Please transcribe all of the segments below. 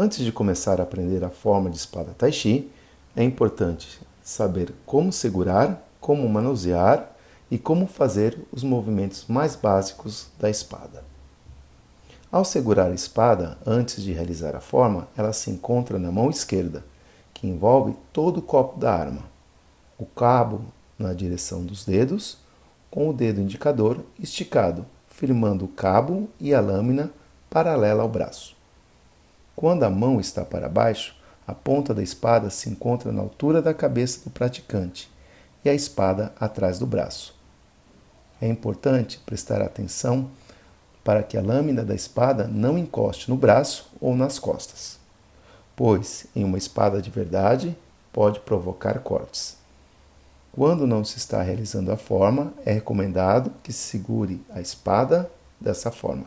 Antes de começar a aprender a forma de espada Tai Chi, é importante saber como segurar, como manusear e como fazer os movimentos mais básicos da espada. Ao segurar a espada, antes de realizar a forma, ela se encontra na mão esquerda, que envolve todo o copo da arma. O cabo na direção dos dedos, com o dedo indicador esticado, firmando o cabo e a lâmina paralela ao braço. Quando a mão está para baixo, a ponta da espada se encontra na altura da cabeça do praticante e a espada atrás do braço. É importante prestar atenção para que a lâmina da espada não encoste no braço ou nas costas, pois, em uma espada de verdade, pode provocar cortes. Quando não se está realizando a forma, é recomendado que se segure a espada dessa forma.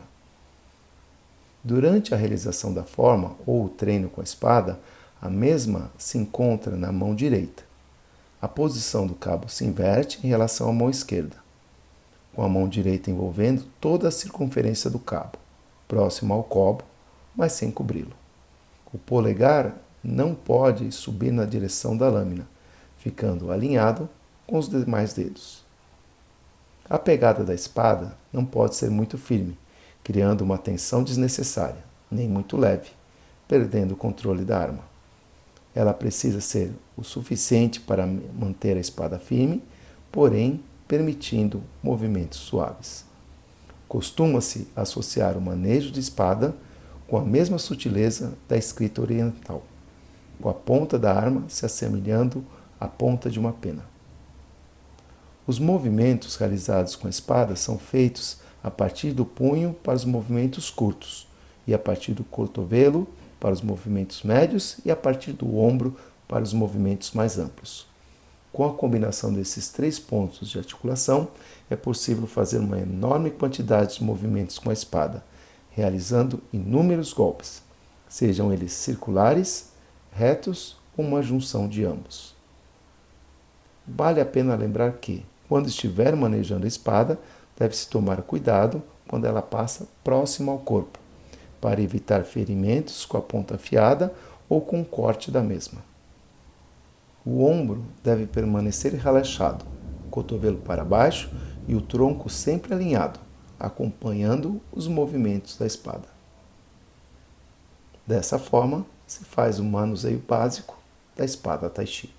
Durante a realização da forma ou o treino com a espada, a mesma se encontra na mão direita. A posição do cabo se inverte em relação à mão esquerda, com a mão direita envolvendo toda a circunferência do cabo, próximo ao cobo, mas sem cobri-lo. O polegar não pode subir na direção da lâmina, ficando alinhado com os demais dedos. A pegada da espada não pode ser muito firme, criando uma tensão desnecessária, nem muito leve, perdendo o controle da arma. Ela precisa ser o suficiente para manter a espada firme, porém permitindo movimentos suaves. Costuma-se associar o manejo de espada com a mesma sutileza da escrita oriental, com a ponta da arma se assemelhando à ponta de uma pena. Os movimentos realizados com a espada são feitos a partir do punho para os movimentos curtos e a partir do cotovelo para os movimentos médios e a partir do ombro para os movimentos mais amplos. Com a combinação desses 3 pontos de articulação, é possível fazer uma enorme quantidade de movimentos com a espada, realizando inúmeros golpes, sejam eles circulares, retos ou uma junção de ambos. Vale a pena lembrar que, quando estiver manejando a espada, deve-se tomar cuidado quando ela passa próximo ao corpo, para evitar ferimentos com a ponta afiada ou com o corte da mesma. O ombro deve permanecer relaxado, o cotovelo para baixo e o tronco sempre alinhado, acompanhando os movimentos da espada. Dessa forma, se faz o manuseio básico da espada Tai Chi.